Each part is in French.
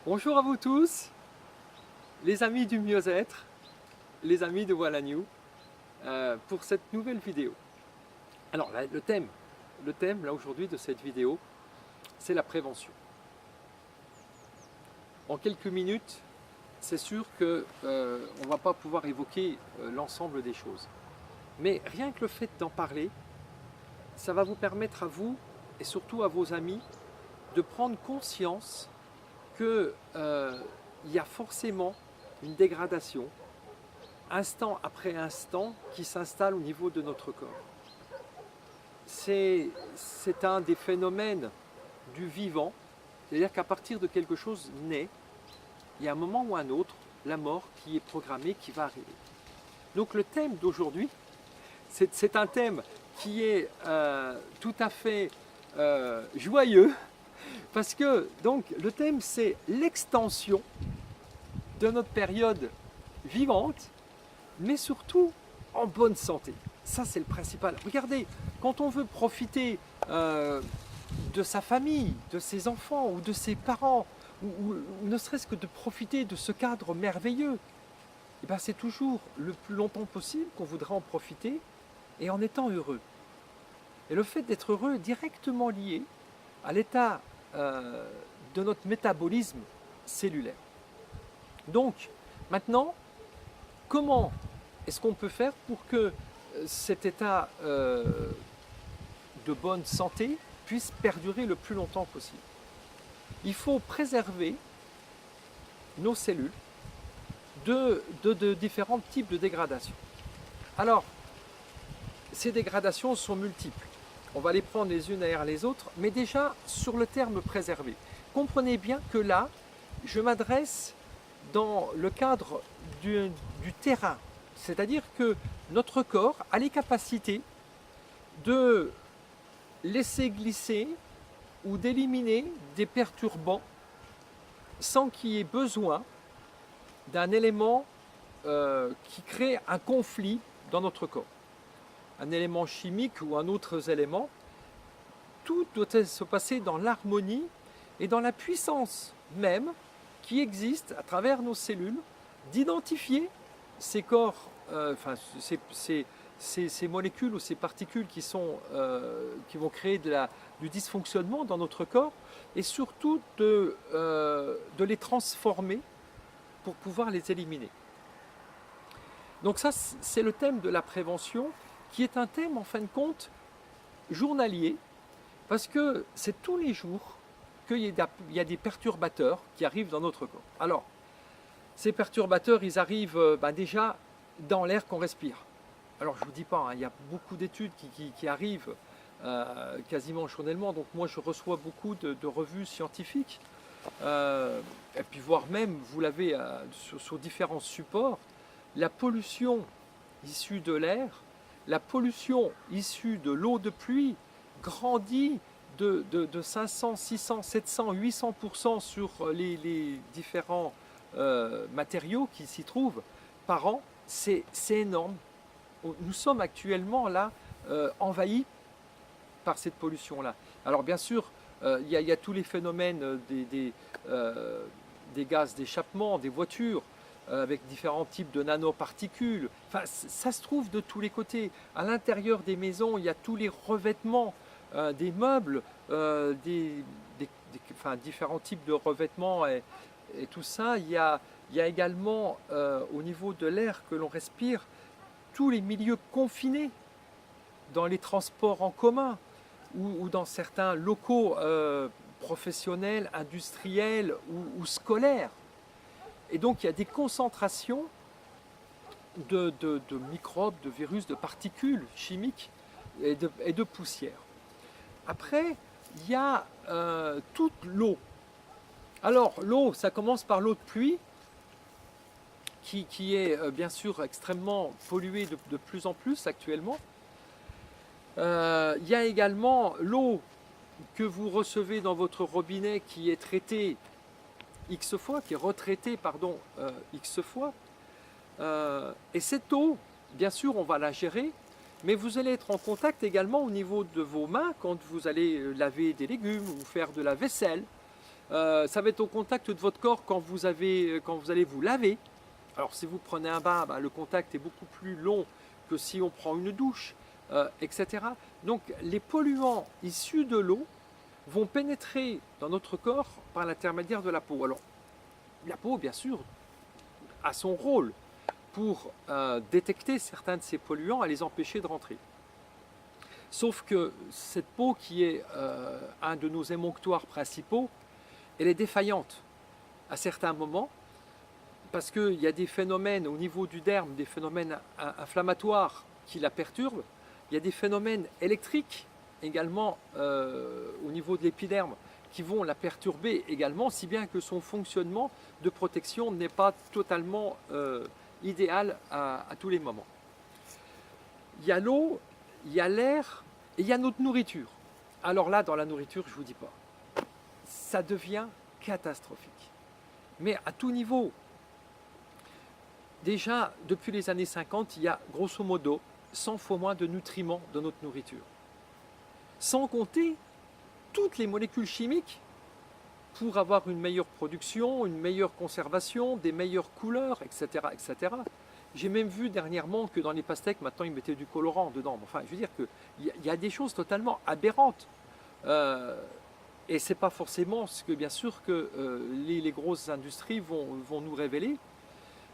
Bonjour à vous tous, les amis du mieux-être, les amis de Voilà New, pour cette nouvelle vidéo. Alors là, le thème là aujourd'hui de cette vidéo, c'est la prévention. En quelques minutes, c'est sûr qu'on ne va pas pouvoir évoquer l'ensemble des choses. Mais rien que le fait d'en parler, ça va vous permettre à vous et surtout à vos amis de prendre conscience qu'il y a forcément une dégradation, instant après instant, qui s'installe au niveau de notre corps. C'est un des phénomènes du vivant, c'est-à-dire qu'à partir de quelque chose naît, il y a un moment ou un autre, la mort qui est programmée, qui va arriver. Donc le thème d'aujourd'hui, c'est un thème qui est tout à fait joyeux, parce que donc le thème c'est l'extension de notre période vivante, mais surtout en bonne santé. Ça c'est le principal. Regardez, quand on veut profiter de sa famille, de ses enfants ou de ses parents, ou ne serait-ce que de profiter de ce cadre merveilleux, eh ben, c'est toujours le plus longtemps possible qu'on voudra en profiter et en étant heureux. Et le fait d'être heureux est directement lié à l'état de notre métabolisme cellulaire. Donc, maintenant, comment est-ce qu'on peut faire pour que cet état de bonne santé puisse perdurer le plus longtemps possible? Il faut préserver nos cellules de différents types de dégradations. Alors, ces dégradations sont multiples. On va les prendre les unes derrière les autres, mais déjà sur le terme préserver. Comprenez bien que là, je m'adresse dans le cadre du terrain. C'est-à-dire que notre corps a les capacités de laisser glisser ou d'éliminer des perturbants sans qu'il y ait besoin d'un élément qui crée un conflit dans notre corps. Un élément chimique ou un autre élément, tout doit se passer dans l'harmonie et dans la puissance même qui existe à travers nos cellules d'identifier ces corps, ces molécules ou ces particules qui vont créer du dysfonctionnement dans notre corps et surtout de les transformer pour pouvoir les éliminer. Donc ça, c'est le thème de la prévention qui est un thème en fin de compte journalier parce que c'est tous les jours qu'il y a des perturbateurs qui arrivent dans notre corps. Alors, ces perturbateurs, ils arrivent déjà dans l'air qu'on respire. Alors, je ne vous dis pas, il y a beaucoup d'études qui arrivent quasiment journellement, donc moi je reçois beaucoup de revues scientifiques, et puis voire même, vous l'avez sur différents supports, la pollution issue de l'air, la pollution issue de l'eau de pluie grandit de 500, 600, 700, 800% sur les différents matériaux qui s'y trouvent par an. C'est énorme. Nous sommes actuellement là envahis par cette pollution-là. Alors bien sûr, il y a tous les phénomènes des gaz d'échappement, des voitures, avec différents types de nanoparticules. Enfin, ça se trouve de tous les côtés. À l'intérieur des maisons, il y a tous les revêtements des meubles, différents types de revêtements et tout ça. Il y a également au niveau de l'air que l'on respire, tous les milieux confinés dans les transports en commun ou dans certains locaux professionnels, industriels ou scolaires. Et donc il y a des concentrations de microbes, de virus, de particules chimiques et de poussière. Après, il y a toute l'eau. Alors l'eau, ça commence par l'eau de pluie, qui est bien sûr extrêmement polluée de plus en plus actuellement. Il y a également l'eau que vous recevez dans votre robinet qui est traitée X fois, qui est retraitée pardon, X fois. Et cette eau, bien sûr, on va la gérer, mais vous allez être en contact également au niveau de vos mains quand vous allez laver des légumes ou faire de la vaisselle. Ça va être au contact de votre corps quand vous allez vous laver. Alors si vous prenez un bain, le contact est beaucoup plus long que si on prend une douche, etc. Donc les polluants issus de l'eau vont pénétrer dans notre corps par l'intermédiaire de la peau. Alors la peau, bien sûr, a son rôle pour détecter certains de ces polluants et les empêcher de rentrer. Sauf que cette peau qui est un de nos émonctoires principaux, elle est défaillante à certains moments parce qu'il y a des phénomènes au niveau du derme, des phénomènes inflammatoires qui la perturbent. Il y a des phénomènes électriques également au niveau de l'épiderme qui vont la perturber également, si bien que son fonctionnement de protection n'est pas totalement idéal à tous les moments. Il y a l'eau, il y a l'air et il y a notre nourriture. Alors là, dans la nourriture, je ne vous dis pas, ça devient catastrophique. Mais à tout niveau. Déjà, depuis les années 50, il y a grosso modo 100 fois moins de nutriments dans notre nourriture. Sans compter toutes les molécules chimiques pour avoir une meilleure production, une meilleure conservation, des meilleures couleurs, etc. etc. J'ai même vu dernièrement que dans les pastèques, maintenant, ils mettaient du colorant dedans. Enfin, je veux dire qu'il y a des choses totalement aberrantes. Et ce n'est pas forcément ce que, bien sûr, que les grosses industries vont nous révéler.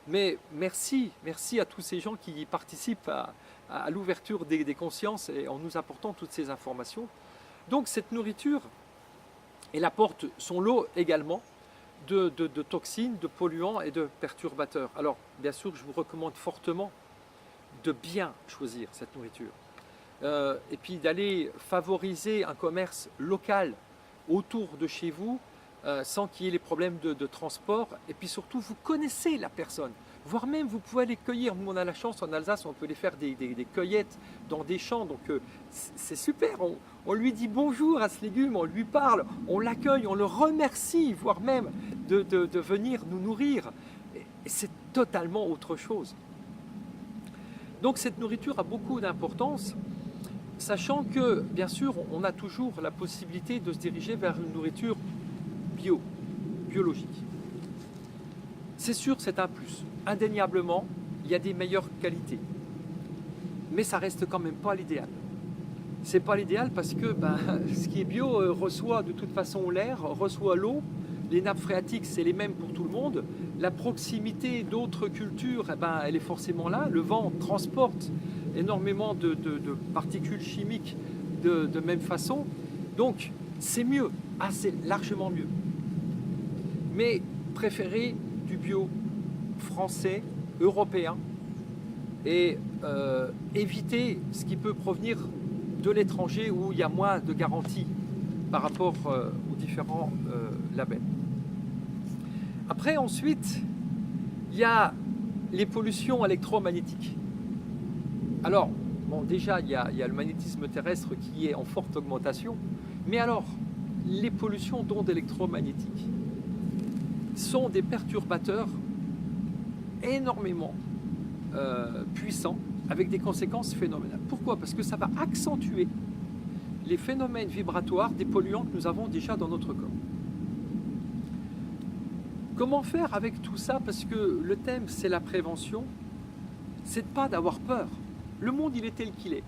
Mais merci à tous ces gens qui participent à l'ouverture des consciences et en nous apportant toutes ces informations. Donc cette nourriture, elle apporte son lot également de toxines, de polluants et de perturbateurs. Alors bien sûr, je vous recommande fortement de bien choisir cette nourriture. Et puis d'aller favoriser un commerce local autour de chez vous, sans qu'il y ait les problèmes de transport. Et puis surtout, vous connaissez la personne. Voire même, vous pouvez aller cueillir. Nous, on a la chance en Alsace, on peut aller faire des cueillettes dans des champs. Donc, c'est super. On lui dit bonjour à ce légume, on lui parle, on l'accueille, on le remercie, voire même de venir nous nourrir. Et c'est totalement autre chose. Donc, cette nourriture a beaucoup d'importance, sachant que, bien sûr, on a toujours la possibilité de se diriger vers une nourriture biologique. C'est sûr, c'est un plus. Indéniablement, il y a des meilleures qualités. Mais ça reste quand même pas l'idéal. C'est pas l'idéal parce que ce qui est bio reçoit de toute façon l'air, reçoit l'eau. Les nappes phréatiques, c'est les mêmes pour tout le monde. La proximité d'autres cultures, elle est forcément là. Le vent transporte énormément de particules chimiques de même façon. Donc, c'est mieux. C'est largement mieux. Mais préférez du bio français, européen, et évitez ce qui peut provenir de l'étranger où il y a moins de garanties par rapport aux différents labels. Après, ensuite, il y a les pollutions électromagnétiques. Alors, bon, déjà, il y a le magnétisme terrestre qui est en forte augmentation, mais alors, les pollutions d'ondes électromagnétiques sont des perturbateurs énormément puissants avec des conséquences phénoménales. Pourquoi? Parce que ça va accentuer les phénomènes vibratoires des polluants que nous avons déjà dans notre corps. Comment faire avec tout ça? Parce que le thème, c'est la prévention. C'est pas d'avoir peur. Le monde, il est tel qu'il est.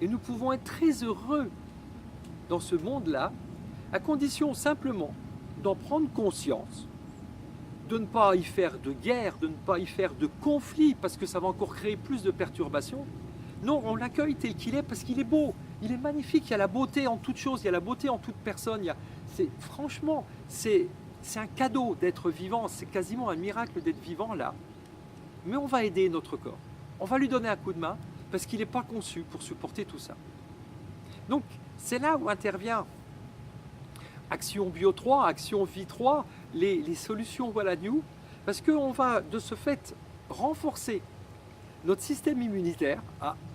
Et nous pouvons être très heureux dans ce monde-là, à condition simplement d'en prendre conscience, de ne pas y faire de guerre, de ne pas y faire de conflit, parce que ça va encore créer plus de perturbations. Non, on l'accueille tel qu'il est parce qu'il est beau, il est magnifique, il y a la beauté en toute chose, il y a la beauté en toute personne. Franchement, c'est un cadeau d'être vivant, c'est quasiment un miracle d'être vivant là. Mais on va aider notre corps, on va lui donner un coup de main, parce qu'il n'est pas conçu pour supporter tout ça. Donc, c'est là où intervient Action Bio 3, Action Vie 3, les solutions Voilà New, parce qu'on va de ce fait renforcer notre système immunitaire.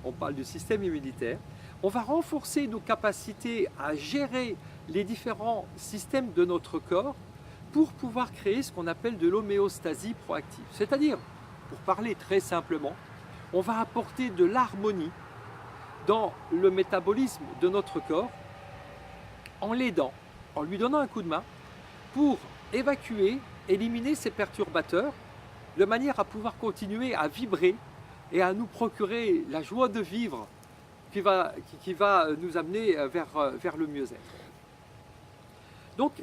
On parle du système immunitaire. On va renforcer nos capacités à gérer les différents systèmes de notre corps pour pouvoir créer ce qu'on appelle de l'homéostasie proactive. C'est-à-dire, pour parler très simplement, on va apporter de l'harmonie dans le métabolisme de notre corps en l'aidant, en lui donnant un coup de main pour évacuer, éliminer ces perturbateurs, de manière à pouvoir continuer à vibrer et à nous procurer la joie de vivre qui va nous amener vers le mieux-être. Donc,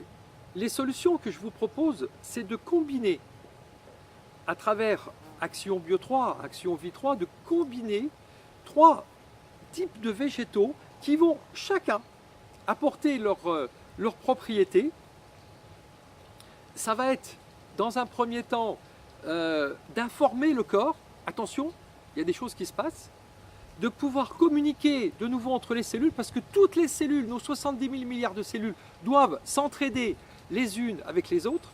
les solutions que je vous propose, c'est de combiner, à travers Action Bio 3, Action Vie 3, de combiner 3 types de végétaux qui vont chacun apporter leur propriété. Ça va être, dans un premier temps, d'informer le corps, attention, il y a des choses qui se passent, de pouvoir communiquer de nouveau entre les cellules, parce que toutes les cellules, nos 70 000 milliards de cellules, doivent s'entraider les unes avec les autres,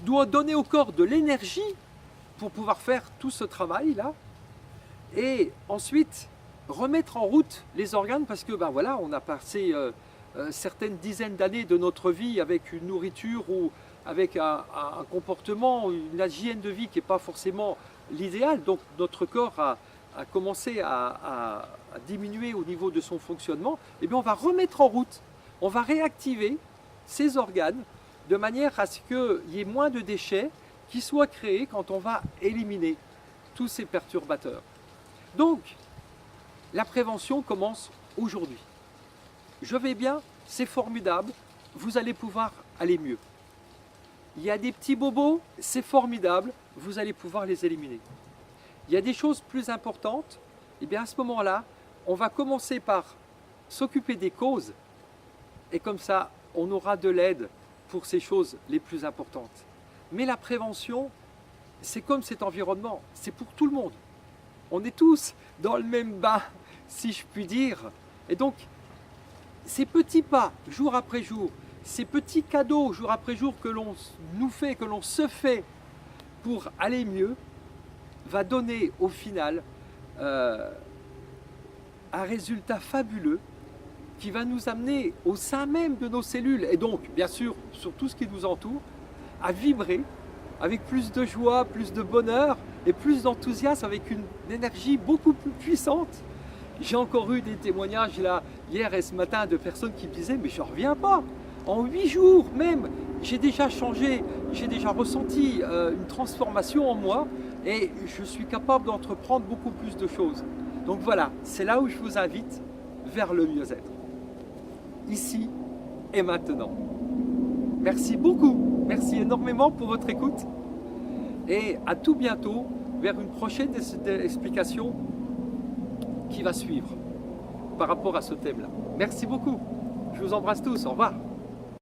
doivent donner au corps de l'énergie pour pouvoir faire tout ce travail-là, et ensuite remettre en route les organes, parce que ben voilà, on a passé certaines dizaines d'années de notre vie avec une nourriture ou avec un comportement, une hygiène de vie qui n'est pas forcément l'idéal, donc notre corps a commencé à diminuer au niveau de son fonctionnement. Et bien on va remettre en route, on va réactiver ces organes de manière à ce qu'il y ait moins de déchets qui soient créés quand on va éliminer tous ces perturbateurs. Donc, la prévention commence aujourd'hui. Je vais bien, c'est formidable, vous allez pouvoir aller mieux. Il y a des petits bobos, c'est formidable, vous allez pouvoir les éliminer. Il y a des choses plus importantes, et bien à ce moment-là, on va commencer par s'occuper des causes, et comme ça, on aura de l'aide pour ces choses les plus importantes. Mais la prévention, c'est comme cet environnement, c'est pour tout le monde. On est tous dans le même bain, si je puis dire. Et donc, ces petits pas, jour après jour, ces petits cadeaux, jour après jour, que l'on nous fait, que l'on se fait pour aller mieux, va donner au final un résultat fabuleux qui va nous amener au sein même de nos cellules, et donc, bien sûr, sur tout ce qui nous entoure, à vibrer avec plus de joie, plus de bonheur et plus d'enthousiasme, avec une énergie beaucoup plus puissante. J'ai encore eu des témoignages là, hier et ce matin, de personnes qui me disaient « mais je ne reviens pas ». En 8 jours même, j'ai déjà changé, j'ai déjà ressenti une transformation en moi et je suis capable d'entreprendre beaucoup plus de choses. Donc voilà, c'est là où je vous invite vers le mieux-être. Ici et maintenant. Merci beaucoup, merci énormément pour votre écoute et à tout bientôt vers une prochaine explication qui va suivre par rapport à ce thème-là. Merci beaucoup, je vous embrasse tous, au revoir.